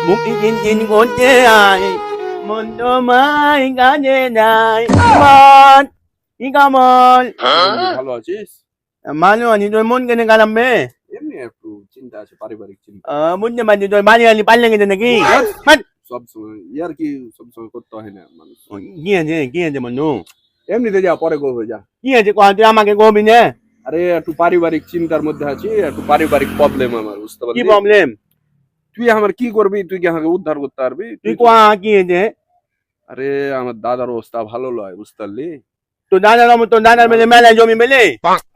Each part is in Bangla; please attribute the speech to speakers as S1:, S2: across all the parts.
S1: মুখ চিন করতে আয় মন তোমায় কাজে নাই মন কি কামল
S2: ভালো আছিস?
S1: মানো আনি তোর মন কেন কালামবে
S2: এমনি একটু চিন্তা আছে, পারিবারিক চিন্তা।
S1: বুঝতে পারছি তোর বাড়ি আলি পাল্লে গেছে নাকি
S2: সবসময় ইয়ার কি সবসময় করতে হয় না মানুষ।
S1: কি আছে মনু
S2: এমনিতে যা, পরে করবো যা।
S1: কি আছে কয় তুই আমাকে কবি না
S2: আরে একটু পারিবারিক চিন্তার মধ্যে আছি, একটু পারিবারিক প্রবলেম আমার, বুঝতে
S1: কি
S2: পারলি?
S1: প্রবলেম
S2: তুই আমার কি করবি? তুই কি আমাকে উদ্ধার করতে পারবি?
S1: তুই কোয়া কি আছে
S2: আরে আমার দাদার অবস্থা ভালো লয়, বুঝতে পারলি?
S1: তোর দাদার মেলে মেলায় জমি মেলে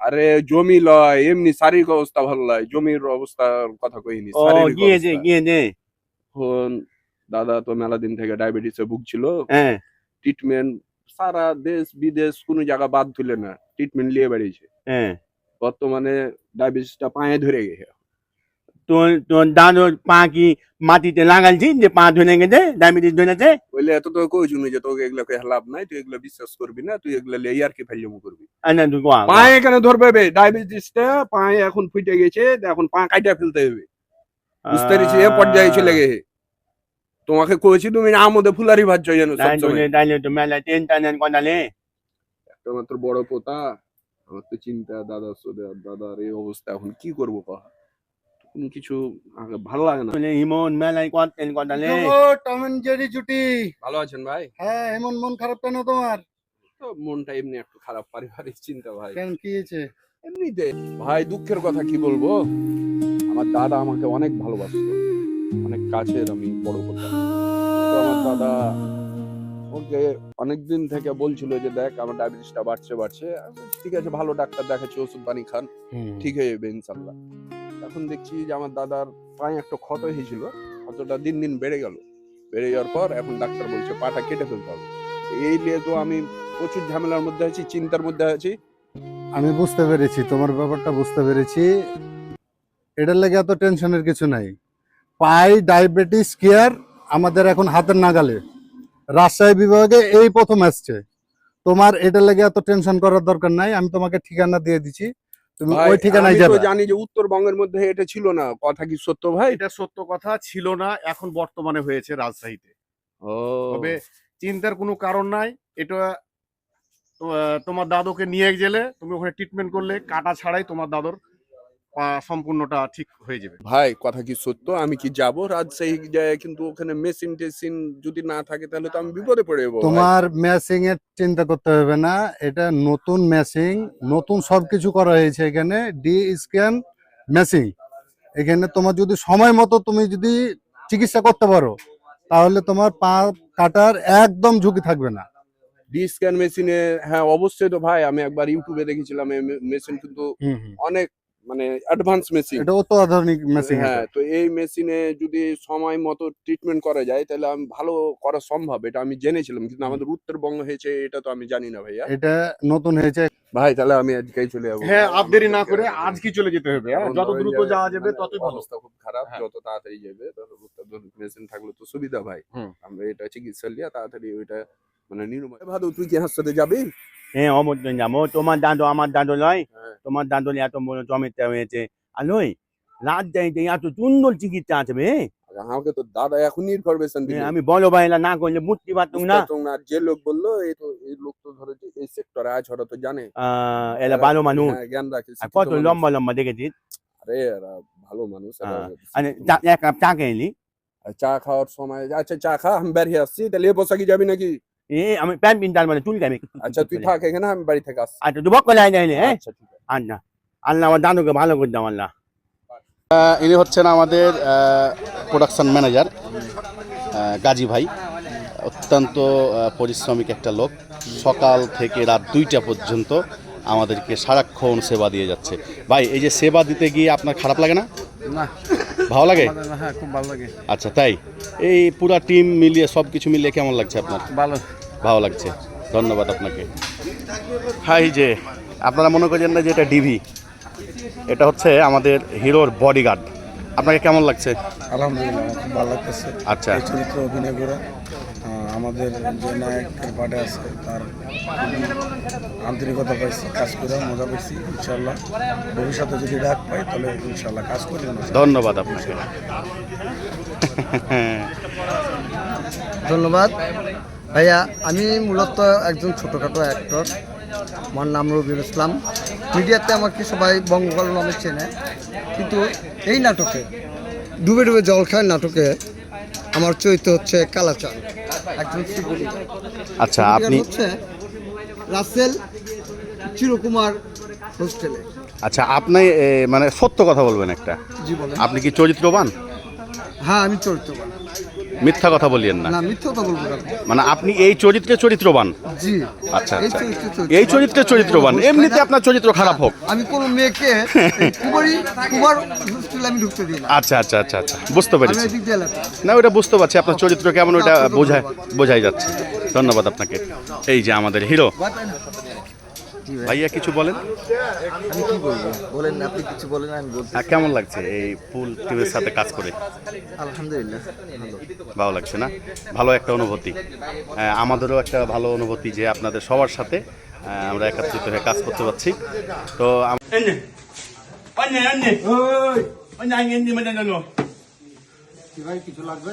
S2: আরে জমি লয়, এমনি শারীরিক অবস্থা ভালো লয়, জমির অবস্থার কথা কইনি।
S1: ও কি আছে
S2: এখন দাদা তো মেলা দিন থেকে ডায়াবেটিসে ভুগছিল,
S1: হ্যাঁ
S2: ট্রিটমেন্ট সারা দেশ বিদেশ কোনো জায়গা বাদ তুলে না, ট্রিটমেন্ট নিয়ে বেরিয়েছে।
S1: হ্যাঁ
S2: বর্তমানে ডায়াবেটিসটা পায়ে ধরে গেছে।
S1: তোর দাদুর পা কি মাটিতে লাগালছি যে পা ধরে গেছে ডায়াবেটিস ধরেছে
S2: বললে এত তো কইছুন যে তোকে এগুলো লাভ নাই, তুই এগুলো বিশ্বাস করবি না, তুই এগুলো লেয়ার কি ফেলজম করবি।
S1: না তুই কোয়া
S2: পায়ে কেন ধরবে বে? ডায়াবেটিসটা পায়ে এখন ফুটে গেছে, এখন পা কাটা ফেলতে হবে, বুঝতে পেরেছি? এ পর্যায়ে চলে গেছে। তোমাকে কইছি তুমি আমোদে ফুলারি ভাজছো যেন সবসময়।
S1: তাইলে তো মেলা টেনশন কনালে
S2: একটা মাত্র বড় পোতা, আমার তো চিন্তা দাদার এই অবস্থা, এখন কি করবো কহা? কোনো কিছু আমাকে ভালো লাগে না।
S1: ইমন মেলায় করতেন কনালে
S3: টম এন্ড জেরি জুটি।
S2: ভালো আছেন ভাই?
S3: হ্যাঁ, এমন মন খারাপ কেন তোমার?
S2: তো মনটা এমনি একটু খারাপ, পারিবারিক চিন্তা ভাই।
S3: কেন, কি হয়েছে?
S2: এমনিতে ভাই, দুঃখের কথা কি বলবো, আমার দাদা আমাকে অনেক ভালোবাসতো, অনেক কাছের, আমি বড় কথা। তো আমার দাদা ওকে অনেকদিন থেকে বলছিল যে দেখ আমার ডায়াবেটিসটা বাড়ছে, ঠিক আছে ভালো ডাক্তার দেখাচ্ছি, ওষুধ পানি খান, ঠিক হয়ে যাবে ইনশাল্লাহ। এখন দেখছি যে আমার দাদার পায়ে একটা ক্ষত হয়েছিল, ক্ষতটা দিন দিন বেড়ে যাওয়ার পর এখন ডাক্তার বলছে পাটা কেটে ফেলতে হবে। এই নিয়ে তো আমি প্রচুর ঝামেলার মধ্যে আছি, চিন্তার মধ্যে আছি।
S3: আমি বুঝতে পেরেছি, তোমার ব্যাপারটা বুঝতে পেরেছি। এটার লেগে এত টেনশনের কিছু নাই। পাই ডায়াবেটিস কেয়ার আমাদের এখন হাতের নাগালে, রাজশাহী বিভাগে এই প্রথম আসছে। তোমার এটার লেগে এত টেনশন করার দরকার নাই। আমি তোমাকে ঠিকানা দিয়ে দিচ্ছি, তুমি ওই ঠিকানায় যাবে।
S2: জানি যে উত্তরবঙ্গের মধ্যে এটা ছিল না, কথা কি সত্য ভাই?
S4: এটা সত্য কথা, ছিল না, এখন বর্তমানে হয়েছে রাজশাহীতে। তবে চিন্তার কোনো কারণ নাই। এটা তোমার দাদুকে নিয়ে গেলে তুমি ওখানে ট্রিটমেন্ট করলে কাটা ছাড়াই তোমার দাদুর সম্পূর্ণটা ঠিক হয়ে যাবে।
S2: ভাই কথা কি সত্য? আমি কি যাব রাজশাহী যায়, কিন্তু ওখানে মেশিন টেশিন যদি না থাকে তাহলে তো আমি বিপদে পড়ে যাবো।
S3: তোমার ম্যাচিং এর চিন্তা করতে হবে না, এটা নতুন ম্যাচিং, নতুন সবকিছু করা হয়েছে এখানে। ডি স্ক্যান ম্যাচিং, এখানে তোমার যদি সময় মতো তুমি যদি চিকিৎসা করতে পারো তাহলে তোমার পা কাটার একদম ঝুঁকি থাকবে না।
S2: ডি স্ক্যান মেশিনে, হ্যাঁ অবশ্যই তো ভাই, আমি একবার ইউটিউবে দেখেছিলাম এই মেশিন, কিন্তু অনেক মানে অ্যাডভান্স মেশিন,
S3: এটা তো আধুনিক মেশিন।
S2: হ্যাঁ, তো এই মেশিনে যদি সময় মতো ট্রিটমেন্ট করা যায় তাহলে আমি ভালো করা সম্ভব, এটা আমি জেনেছিলাম, কিন্তু আমাদের উত্তরবঙ্গ হয়েছে এটা তো আমি জানি না ভাইয়া।
S3: এটা নতুন হয়েছে
S2: ভাই তাহলে আমি আজকেই চলে যাবো।
S4: হ্যাঁ, আর দেরি না করে আজকে চলে যেতে হবে। যত দ্রুত যাওয়া যাবে ততই ভালো।
S2: অবস্থা খুব খারাপ,
S4: হ্যাঁ।
S2: যত তাড়াতাড়ি যাবে মেশিন থাকলে তো সুবিধা ভাই। আমরা এটা চিকিৎসা লিয়া তাড়াতাড়ি ওইটা মানে নির্মূল। ভালো, তুই কি হাসপাতালে যাবি?
S1: হ্যাঁ অমর্জন যাবো তোমার দাদু আমার দাদু নয়
S2: হ্যাঁ।
S1: তোমার দাদু এত বড় জমিতে হয়েছে আলোই রাজশাহীতে এত সুন্দর চিকিৎসা আছে বে
S2: আমাকে তো দাদা এখন ইনফরমেশন দিল,
S1: আমি বলো ভাই না করলে বুঝতে পারতাম না
S2: যে লোক বললো এই লোক তো ধরো যে এই সেক্টরে আছে, ওরা তো জানে,
S1: এলা ভালো মানুষ
S2: হ্যাঁ, জ্ঞান রাখে,
S1: আর কত লম্বা লম্বা দেখেছিস
S2: আরে এরা ভালো মানুষ।
S1: এক কাপ চা খেলি
S2: চা খাওয়ার সময়, আচ্ছা চা খা, আমি বেরিয়ে আসছি, তাহলে এ বসা কি যাবি নাকি?
S1: আমি প্যান্ট পিনতার মানে চুল খাবি
S2: আচ্ছা তুই থাক এখানে, আমি বাড়ি থেকে আসছি।
S1: আচ্ছা তুই বক করে আইলে হ্যাঁ
S2: আচ্ছা ঠিক আছে।
S1: আল্লাহ আল্লাহ আমার দাদুকে ভালো করে দাও আল্লাহ।
S5: ইনি হচ্ছেন আমাদের প্রোডাকশন ম্যানেজার গাজী ভাই, অত্যন্ত পরিশ্রমিক একটা লোক। সকাল থেকে রাত 2টা পর্যন্ত আমাদেরকে সারাক্ষণ সেবা দিয়ে যাচ্ছে। ভাই এই যে সেবা দিতে গিয়ে আপনার খারাপ লাগে না?
S3: না,
S5: ভালো লাগে?
S3: হ্যাঁ খুব ভালো লাগে।
S5: আচ্ছা তাই, এই পুরা টিম মিলিয়ে সব কিছু মিলিয়ে কেমন লাগছে আপনার? ভালো লাগছে, ধন্যবাদ আপনাকে। হাই যে আপনারা মনে করছেন না যে এটা ডিভি, এটা হচ্ছে আমাদের হিরোর বডিগার্ড। আপনাকে কেমন লাগছে?
S3: আলহামদুলিল্লাহ, খুব ভালো লাগতেছে।
S5: আচ্ছা,
S3: এই চরিত্রে অভিনয় করে
S6: আমাদের যে নায়কের পার্টে আছে তার আন্তরিকতা পাইছি, কাজ করে মজা পাইছি। ইনশাল্লাহ ভবিষ্যতে যদি ডাক পাই তাহলে ইনশাল্লাহ কাজ করি।
S5: ধন্যবাদ আপনাকে।
S7: ধন্যবাদ ভাইয়া। আমি মূলত একজন ছোটোখাটো অ্যাক্টর, আমার নাম রবিউল ইসলাম। মিডিয়াতে আমাকে সবাই বঙ্গকাল নামে চেনে, কিন্তু এই নাটকে ডুবে ডুবে জল খায় নাটকে আমার চরিত্র হচ্ছে কালাচাঁদ, একজন সিকিউরিটি।
S5: আচ্ছা, আপনি
S7: হচ্ছে রাসেল চিরকুমার হোস্টেলে।
S5: আচ্ছা, আপনি মানে সত্য কথা বলবেন একটা।
S7: জি বলেন।
S5: আপনি কি চরিত্রবান?
S7: হ্যাঁ, আমি চরিত্রবান।
S5: মিথ্যা কথা বলিয়েন না।
S7: না, মিথ্যা কথা বলবো না।
S5: মানে আপনি এই চরিত্রে চরিত্রবান?
S7: জি।
S5: আচ্ছা
S7: এই
S5: আচ্ছা,
S7: চরিত্রে
S5: এই চরিত্রে চরিত্রবান। এমনিতে আপনার চরিত্র খারাপ হোক।
S7: আমি কোনো মেয়েকে কুমার হোস্টেলে আমি ঢুকতে দিই না।
S5: আচ্ছা আচ্ছা আচ্ছা আচ্ছা, বুঝতে
S7: আমি
S5: পেরেছি।
S7: এদিক দিয়ে এলাকা।
S5: না, ওটা বুঝতে পারছি আপনার চরিত্র কেমন, ওটা বোঝাই যাচ্ছে। ধন্যবাদ আপনাকে। এই যে আমাদের হিরো ভাইয়া, কিছু বলেন।
S8: আমি কি বলবো, বলেন আপনি কিছু বলেন, আমি বলছি।
S5: কেমন লাগছে এই ফুল টিভির সাথে কাজ করে?
S8: আলহামদুলিল্লাহ
S5: ভালো লাগছে না? ভালো একটা অনুভূতি। আমাদেরও একটা ভালো অনুভূতি যে আপনাদের সবার সাথে আমরা একত্রিত হয়ে কাজ করতে পারছি। তো
S3: কিছু লাগবে?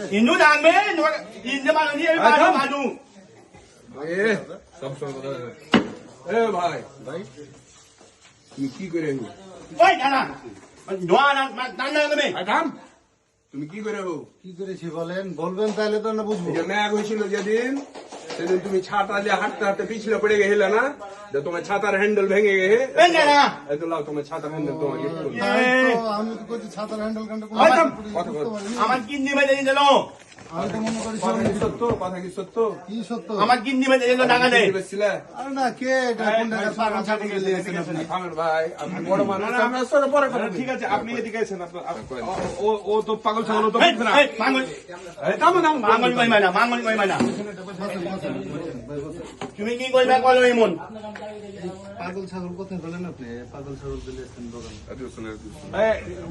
S2: ভাই তুমি কি করে তুমি কি করে হো?
S3: কি করেছি বলেন, বলবেন তাহলে তো না বুঝবো।
S2: যে ম্যাগ হয়েছিল যেদিন, সেদিন তুমি ছাতা দিয়ে হাঁটতে হাঁটতে পিছলে পড়ে গেলে না, যে তোমার ছাতার হ্যান্ডেল ভেঙে গেছে। এই তো লাও তোমার ছাতার হ্যান্ডেল তোমার gift করলাম।
S3: তাই তো আমি তো কইছি ছাতার হ্যান্ডেল কান্ড করে
S2: কথা বল।
S1: আমার কিডনি মেরে দিল।
S3: আমি তো মনে করি
S2: কথা কি সত্য? কথা কি সত্য?
S3: কি সত্য?
S1: আমার কিডনি মেরে দিল টাকা নেই।
S3: আরে না, কে এটা কোন জায়গায় পাগল ছাগল দিয়েছেন আপনি?
S2: থামেন ভাই, আপনি বড় মানুষ, আমরা সরে পরে কথা বলি।
S4: ঠিক আছে, আপনি এদিকে আছেন। ও তো পাগল ছাগল, ও তো বুঝবে না।
S1: মাঙ্গল মাঙ্গল কই মানা, মাঙ্গল কই মানা। তুমি কি কইবা কলো এমন?
S3: পাগল ছাগল কোথায় বলেন আপনি? পাগল ছাগল দিয়েছেন দোকান।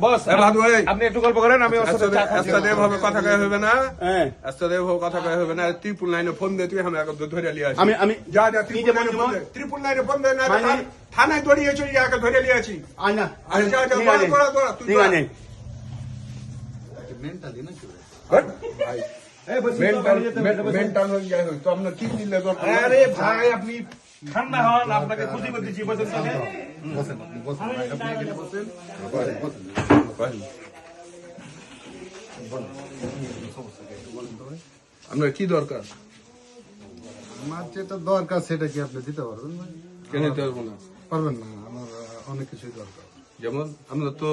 S4: বস,
S2: এ ভাদু ভাই,
S4: আপনি একটু গল্প করেন, আমি ওর সাথে চা খাচ্ছি।
S2: আস্তে ভাবে কথা কয়ে হবে না,
S1: হ্যাঁ,
S2: আস্তে ভাবে কথা কয়ে হবে না। ত্রিপুল লাইনে ফোন দে, তুই আমি আগে ধরে লিয়ে আসি।
S1: আমি
S2: যা যা,
S1: কি যে
S2: ত্রিপুল লাইনে ফোন দে, না
S1: মানে?
S2: থানায় দড়িয়ে চলে আগে ধরে লিয়ে আসি।
S1: আনা
S2: আরে যা যা, দৌড়া তুই
S1: ঠিক আছে।
S3: মেন্টালি না কি?
S2: মেন্টাল হয়ে যায় তো আপনার কি দিলে দরকার?
S4: আরে ভাই, আপনি ঠান্ডা হন, আপনাকে খুশি করতেছি। বসেন তো।
S3: বসেন আপনি, বসেন ভাই, আপনি এখানে বসেন।
S2: আপনার কি দরকার?
S3: আমার যেটা দরকার সেটা কি আপনি দিতে পারবেন ভাই?
S2: কেন দিতে পারবো না?
S3: পারবেন না, আমার অনেক কিছুই দরকার।
S2: যেমন আমরা তো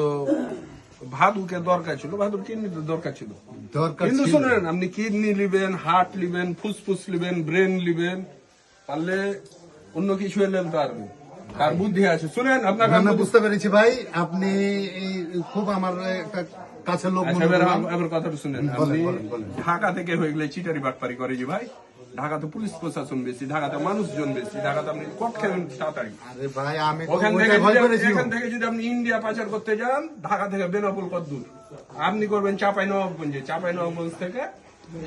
S2: ভাদুকে দরকার ছিল, ভাদুর কিডনি দরকার ছিল।
S3: দরকার
S2: কিন্তু
S3: ছিল।
S2: শুনেন, আপনি কিডনি লিবেন, হার্ট লিবেন, ফুসফুস লিবেন, ব্রেন লিবেন, পারলে অন্য কিছু এলেন তার তার বুদ্ধি আছে। শুনেন, আপনার
S3: না, না, বুঝতে পেরেছি ভাই, আপনি এই খুব আমার একটা কাছের লোক মনে করলাম।
S2: এবার কথাটা শুনেন,
S3: বলেন,
S2: আপনি
S3: বলেন, বলেন।
S2: ঢাকা থেকে হয়ে গেলে চিটারি বাটপারি করে যে ভাই, ঢাকাতে পুলিশ প্রশাসন বেশি, ঢাকাতে মানুষজন বেশি, ঢাকাতে আপনি কোর্ট খেলেন তাড়াতাড়ি।
S3: আরে ভাই, আমি তো
S2: ওখান
S3: ওইটা ভয় করেছি।
S2: থেকে যদি আপনি ইন্ডিয়া পাচার করতে যান, ঢাকা থেকে বেনাপুল কত দূর? আপনি করবেন চাঁপাইনবাবগঞ্জে, চাঁপাইনবাবগঞ্জ থেকে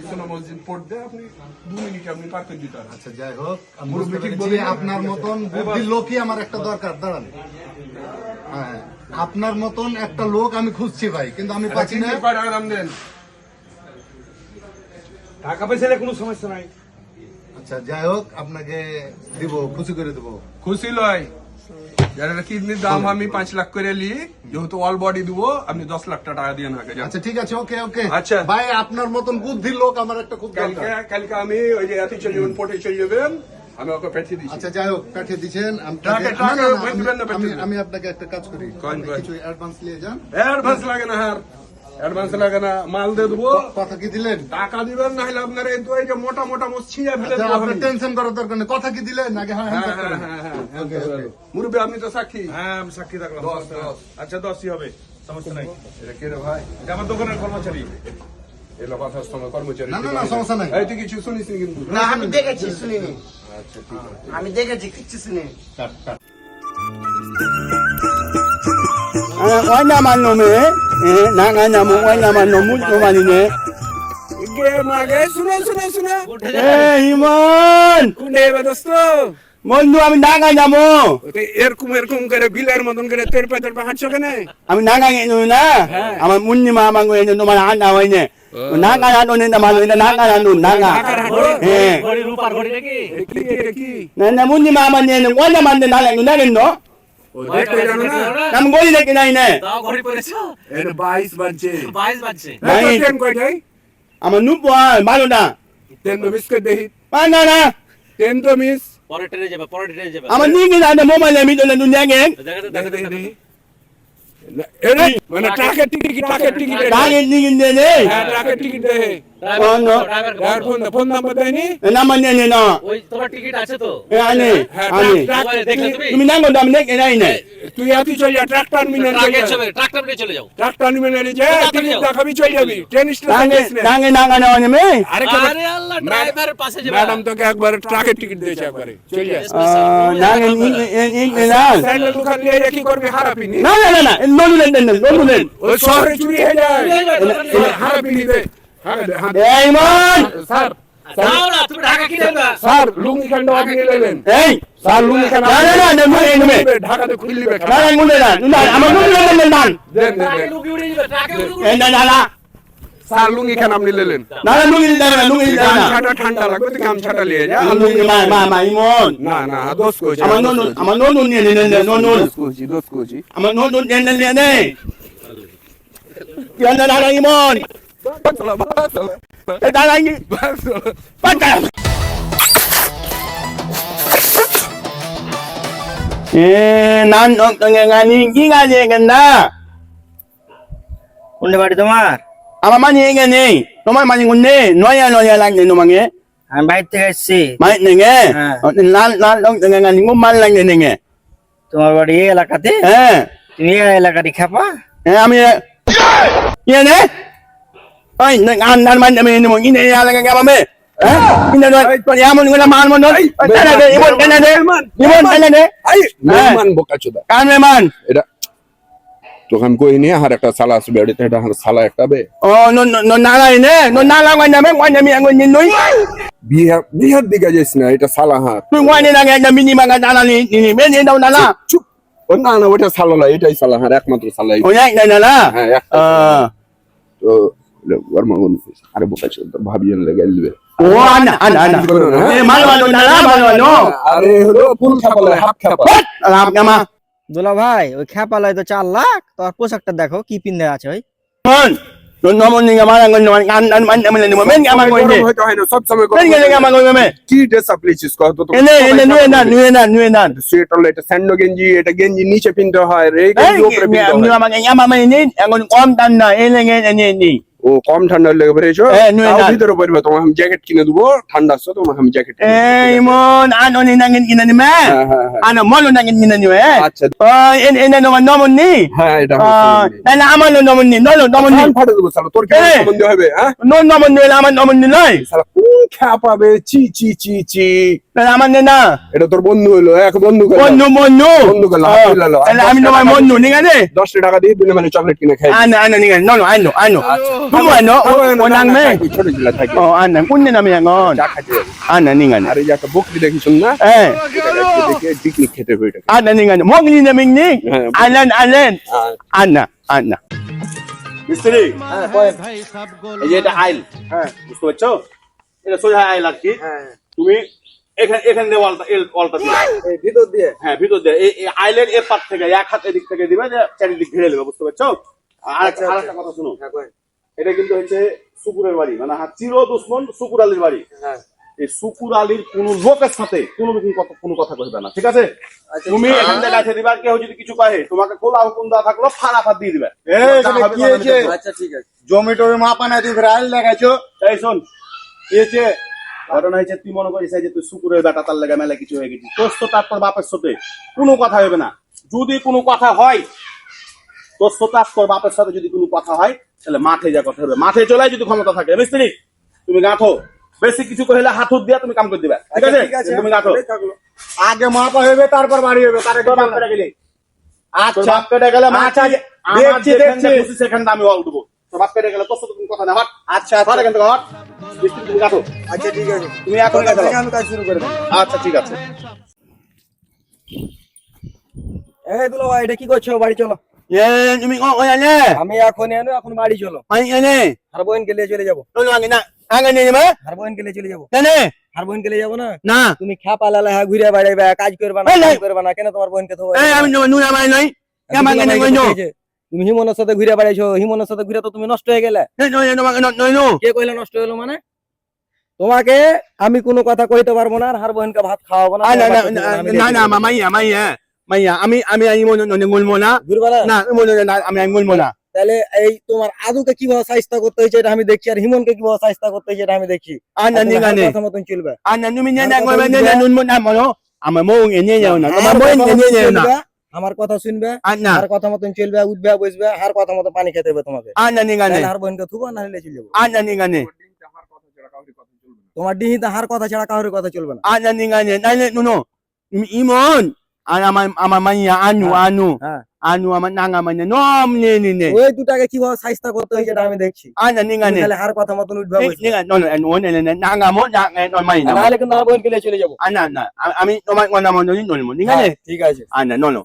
S2: সোনা মসজিদ পোর্ট দিয়ে আপনি 2 মিনিটে আপনি পার করে দিতে পারেন।
S3: আচ্ছা, যাই হোক, আমি
S2: পুরো
S3: বুঝতে
S2: মিটিং
S3: পেরেছি,
S2: বলে-
S3: আপনার মতন বুদ্ধির লোকই আমার একটা দরকার। দাঁড়ান, হ্যাঁ, আপনার মতন একটা লোক আমি খুঁজছি ভাই, কিন্তু আমি পাচ্ছি না।
S2: কয় টাকা দাম দেন?
S4: টাকা পয়সা কোনো সমস্যা নাই।
S3: আচ্ছা, যাই হোক, আপনাকে দিব, খুশি করে দেবো।
S2: খুশি লয়, যার কিডনির দাম আমি 5 লাখ করে লি, যেহেতু অল বডি দিব, আপনি 10 লাখ টাকা দিয়ে না।
S3: আচ্ছা, ঠিক আছে, ওকে ওকে।
S2: আচ্ছা।
S3: ভাই, আপনার মতন বুদ্ধির লোক আমার একটা খুব
S2: কালকে
S3: দরকার।
S2: কালকে আমি ওই যে এত চলে যাবেন, পোর্টে চলে যাবেন, আমি ওকে পাঠিয়ে দিচ্ছি।
S3: আচ্ছা, যাই হোক, পাঠিয়ে দিচ্ছেন।
S2: টাকা- টাকা
S3: না, না, না,
S2: ওই দিবেন না,
S3: আমি-
S2: পাঠিয়ে দিবেন।
S3: আমি আপনাকে একটা কাজ করি,
S2: কোন,
S3: আপনি
S2: কোন?
S3: কিছু অ্যাডভান্স নিয়ে যান।
S2: অ্যাডভান্স লাগে না, হার অ্যাডভান্স লাগে না, মাল দিয়ে দেবো,
S3: কথা কি দিলেন?
S2: টাকা দিবেন, না হলে আপনার এই তো এই যে মোটা মোটা মছিয়া ফেলে
S3: আচ্ছা,
S2: দেবো
S3: আপনার
S2: আমি।
S3: টেনশন করার দরকার নেই। কথা কি দিলেন? আগে হ্যাঁ হ্যাঁ করেন। ওকে, ওকে।
S2: মুরব্বী, আপনি তো সাক্ষী।
S4: হ্যাঁ, আমি সাক্ষী থাকলাম।
S2: 10।
S4: আচ্ছা, 10ই হবে, সমস্যা নাই।
S2: এটা কে রে ভাই?
S4: এটা আমার দোকানের কর্মচারী।
S2: এলো কথার সময় কর্মচারী।
S3: না, না, না, সমস্যা নাই।
S2: এই তুই কিছু শুনিস নি কিন্তু?
S7: না, আমি দেখেছি, শুনিনি।
S2: আচ্ছা, ঠিক আছে।
S7: আমি দেখেছি, কিচ্ছু শুনিনি।
S1: ওই নামান নমে, না নামো, ওই নামান নমু তোমারিনে।
S6: কে মাগে শুনো শুনো শুনো
S1: এ ইমন
S6: কোনে দোস্ত
S1: বন্ধু আমি ঢাকায় যাবো
S6: এরকম এরকম করে বিলের মতন করে তোর পা হাঁটছো কেন
S1: আমি ঢাকায় গেছি না আমার মুন্নি মা আমাকে এনে তোমার আন্না হয়নি ঢাকা হাঁটো নেই আমার ঢাকা হাঁটুন ঢাকা হ্যাঁ না না মুন্নি মা আমার নিয়ে কোন মানে ঢাকা না কেন আমি গলি দেখি নাই না
S6: এর 22 বাজছে ট্রেন কই যাই
S1: আমার নুপ ভালো না
S6: ট্রেন তো মিস করে দেই
S1: না না
S6: ট্রেন তো মিস
S1: আমার নিয়ে গেছে মোবাইলে ভিতরে দুনিয়া গে
S6: দেখি এরে মানে ট্রাকের টিকিট
S1: ঢাকা নিয়ে গেছে রে
S6: হ্যাঁ ট্রাকের টিকিট দে
S1: কোন
S6: ড্রাইভার ফোন নাম্বার দেয়নি
S1: নাম্বার নিয়ে না
S9: ওই তোমার টিকিট আছে তো
S1: আনে আনে তুমি না গো আমি দেখে নাই না
S6: তুই আতি চল যা ট্রাক টার্মিনাল
S9: ট্রাক্টর নিয়ে চলে যাও
S6: ট্রাক টার্মিনালে যা টিকিট দেখাবি চল যাবি ট্রেন স্টেশন গেছিস
S1: ঢাকা ঢাকা না মানে মে
S6: আরে
S9: আল্লাহ ড্রাইভারের পাশে যাবে
S6: ম্যাডাম তোকে একবার ট্রাকের টিকিট দিয়েছে একবারে চল যা
S1: ঢাকা না
S6: স্যান্ডেল দোকান নিয়ে কি করবি হারাপিনি
S1: না না না নতুন
S6: ওই শহরে চুরি হয়ে যায় হারাপিনি দে
S1: এই মন
S6: স্যার
S9: যাও না তুমি ঢাকা কি দেবা
S6: স্যার লুঙ্গি খান্ড আপনি নেবেন
S1: এই
S6: স্যার লুঙ্গি খান্ড
S1: না না না না
S6: ঢাকাতে খুললিবে
S1: না না মুলে না না আমার মুলে না
S6: দেন
S9: ট্রাকে লুকিয়ে উড়ে যাবে ট্রাকে
S1: এই না না না
S6: স্যার লুঙ্গি খান আপনি নিলেন
S1: না মুলে না মুলে না
S6: গামছাটা ঠান্ডা লাগবে তুই গামছাটা নিয়ে যা
S1: মা ইমন
S6: না না দোষ কইছি
S1: আমার নতুন নিয়ে নতুন
S6: দোষ কইছি
S1: আমার নতুন নিয়ে নে কেন না ইমন দাঁড়া পাটা নান গানি কি গাছে গেন্দা
S7: কোন বাড়ি তোমার?
S1: আমার মানে এখানে তোমার মানে কোননে নয়া লাগছে তোমাকে
S7: আমি বাইরে থেকে এসেছি।
S1: মানে নেগে লাল লাল গানি খুব ভাল লাগছে নেগে
S7: তোমার বাড়ি এই এলাকাতে?
S1: হ্যাঁ
S7: তুমি এই এলাকাটি খাপা?
S1: হ্যাঁ আমি কি নে ওই গান মানে আমি নেব কি নে লাগা গাবা মে হ্যাঁ কিনা তো এমন করে মান মন কেন দে ইমন কেন দে
S6: আই মেহমান বোকাচোদা
S1: কান মেহমান
S6: এটা তোকে আমি কই নিয়ে আর একটা সালা আসবে এটা এটা সালা একটা বে
S1: ও no নালাই নে no নালা গান নামে গান নামি আঙ্গুন নিই
S6: বিহার দিকে যাইস না এটা সালা হাত
S1: তুই গান না একটা মিনি মাগা নালানি নি মে নে দাও নালা
S6: চুপ ও না না ওটা সালা না এটাই সালা হার একমাত্র সালা
S1: ও এক না নালা
S6: হ্যাঁ একটা তো ওরমা আরে বোকাচোদা ভাবিয়েন লাগে দিবে
S1: ও আনা এ মালো নালা মালো
S6: আরে হলো ফুল খাপালে হাফ খাপা
S1: আলাম কামা
S7: দুলা ভাই ওই খেপালায় তো 4 লাখ, তোর পোশাকটা দেখো কি পিন্দে আছে ওই।
S1: হন no nomon ni gamara ngon kan man man ni men gamara ngon ni
S6: হয়তো হয় না সব সময়
S1: men gele gamara ngon me
S6: কি ড্রেস আপ লিচিস কত তো
S1: ene nuye na
S6: সেট হলো এটা স্যান্ডো গেঞ্জি এটা গেঞ্জি নিচে পিনতে হয় রে
S1: eh
S6: গেঞ্জি উপরে পিনতে
S1: ni
S6: হয়
S1: mama nyama me ni ngon kom tan na ene ni
S6: ও কম ঠান্ডা লেগে পড়েছো
S1: নুয়ে
S6: তাও
S1: না।
S6: ভিতরে পড়বে তোমাকে আমি জ্যাকেট কিনে দেবো ঠান্ডা আসছে তোমাকে আমি jacket
S1: eh mon ano ni nangin kinani me
S6: হ্যাঁ
S1: ano mo nangin kinani we
S6: আচ্ছা
S1: ene no nomon ni
S6: হ্যাঁ এটা
S1: na amalo nomon ni no nomon ni
S6: কান ফাটে দেবো শালা তোর কি সম্বন্ধ হবে হ্যাঁ
S1: no nomon ni amalo nomon ni nai
S6: শালা কোন খাপাবে চি চি চি চি
S1: na aman ni na
S6: এটা তোর বন্ধু হলো এক বন্ধু করে
S1: monu
S6: বন্ধু করে লাভ দিলালো
S1: আমি nomai monu ni ngane
S6: 10 টাকা দিয়ে দুনে মানে চকলেট কিনে খাই
S1: ano ni ngane no ano tumo ano onang me
S6: ছোট জিলা থাকে
S1: oh ano kunne na mi ngon
S6: চা খাইতে যাবে
S1: ano ni ngane
S6: আরে যে একটা বকরি দেখিস না
S1: eh
S6: দেখে পিকনিক খেতে হবে এটা
S1: ano ni ngane mogli na mingni alen ana মিস্ত্রি
S8: হ্যাঁ বলেন
S1: এই যে এটা আইল
S8: হ্যাঁ
S1: বুঝতে পারছো এটা সোজা আইল আর কি
S8: হ্যাঁ
S1: তুমি এখানে দিয়ে ওয়ালটা দিবে
S8: এই ভিতর দিয়ে
S1: হ্যাঁ ভিতর দিয়ে এই আইলের এ পার থেকে এক হাত এদিক থেকে দিবে যে চারিদিক ঘিরে নেবে বুঝতে পারছো আর একটা কথা শুনো
S8: হ্যাঁ বলেন
S1: এটা কিন্তু হচ্ছে শুকুরের বাড়ি মানে চির দুশ্মন শুকুর আলীর বাড়ি
S8: হ্যাঁ
S1: এই শুকুর আলীর কোন লোকের সাথে কোনো কথা কইবে না ঠিক আছে তুমি এখান থেকে গাছে দিবা কেউ যদি কিছু কহে তোমাকে খোলা হুকুম দেওয়া থাকলো ফাড়াফাত দিয়ে দিবে
S8: কি হয়েছে আচ্ছা ঠিক আছে জমি টমি মাপা না দিয়ে রাইল লাগাইছো
S1: এই শোন কি হয়েছে ঘটনা হয়েছে তুই মনে করিস যে তুই শুকুরের বেটা তার লেগে মেলা কিছু হয়ে গেছি তোর তো তারপর বাপের সাথে কোনো কথা হবে না যদি কোনো কথা হয় তোর সাথে তোর বাপের সাথে যদি কোনো কথা হয় তাহলে মাঠে যা কথা হবে মাঠে চলে যদি ক্ষমতা থাকে মিস্ত্রি তুমি গাঁথো বেশি কিছু কহিলে হাত দিয়া তুমি কাম করে দিবে ঠিক আছে তুমি গাঁথো
S8: আগে মাপা হবে তারপর বাড়ি হবে তার একটু বাপ কেটে গেলে
S1: তোর বাপ কেটে গেলে মাছ দেখছি সেখানটা আমি অল দেবো তোর বাপ কেটে গেলে তোর সাথে কোনো কথা না হট
S8: আচ্ছা
S1: এখান থেকে হট মিস্ত্রি তুমি কাটো।
S7: আচ্ছা ঠিক আছে,
S1: তুমি এখন কাজ চালাও।
S7: আমি কাজ শুরু করে দেবো।
S1: আচ্ছা ঠিক আছে।
S7: এই দুলা ভাই, এটা কি করছো? বাড়ি চলো।
S3: তুমি কই আনে
S7: আমি এখন এখন বাড়ি চলো।
S3: মাই আনে
S7: আর বোনকে নিয়ে চলে যাবো।
S3: তোর আগে না আগে নেই মা
S7: আর বোনকে নিয়ে চলে যাবো।
S3: জানে
S7: আর বোনকে নিয়ে যাবো না।
S3: না
S7: তুমি খ্যাপা লালা হ্যাঁ ঘুরে বেড়াইবে, কাজ করবে না,
S3: এই নাই।
S7: কাজ করবে না, কেন তোমার বোনকে তো
S3: এই আমি নুন আমার নাই কেমন কেন কই নো
S7: তুমি হিমনের সাথে ঘুরে বেড়াইছো, হিমনের সাথে ঘুরে তো তুমি নষ্ট হয়ে গেলে।
S3: তোমাকে নই নো
S7: কে কইলে নষ্ট হলো? মানে তোমাকে আমি কোনো কথা কইতে পারবো না, আর হার বোনকে ভাত খাওয়াবো না।
S3: না না না না মাইয়া মাইয়া মাইয়া আমি বলবো না
S7: ঘুরবে না।
S3: না আমি বলবো না
S7: তাহলে এই তোমার আদুকে কিভাবে সাইস্তা করতে হয়েছে এটা আমি দেখছি, আর হিমনকে কিভাবে সাইস্তা করতে হয়েছে এটা আমি দেখছি।
S3: আর না
S7: তোমার
S3: নিগানে
S7: কথা মতন চলবে।
S3: আর না তুমি না কইবে না নুন না মনো আমার মৌ এনে যাও না তোমার বই এনে যাও না
S7: আমার কথা শুনবে,
S3: আর না
S7: আর কথা মতন চলবে, উঠবে বসবে, আর কথা মতো পানি খেতে হবে তোমাকে।
S3: আর না নিগানে
S7: আর বোনকে থুবো না হলে চলে যাবো।
S3: আর না নিগানে
S7: তোমার ডিহিতে হার কথা ছাড়া কারোর কথা চলবে না।
S3: আর না নিগানে নাইলে নুনো ইমন আর আমার মাইয়া আনু
S7: হ্যাঁ।
S3: আনু আমার নাঙ্গা মানে নম নে
S7: ওই দুটাকে কিভাবে সাইস্তা করতে হয়েছে এটা আমি দেখছি।
S3: আর না
S7: তুমি
S3: নিগানে
S7: তাহলে হার কথা মতন উঠবে বসবে,
S3: নিগা no নাঙ্গা মো না মাই না
S7: নাহলে কিন্তু আর বোনকে নিয়ে চলে যাবো।
S3: না আমি তোমার কথা মনে নলমো নিগানে
S7: হ্যাঁ, ঠিক আছে।
S3: আর না no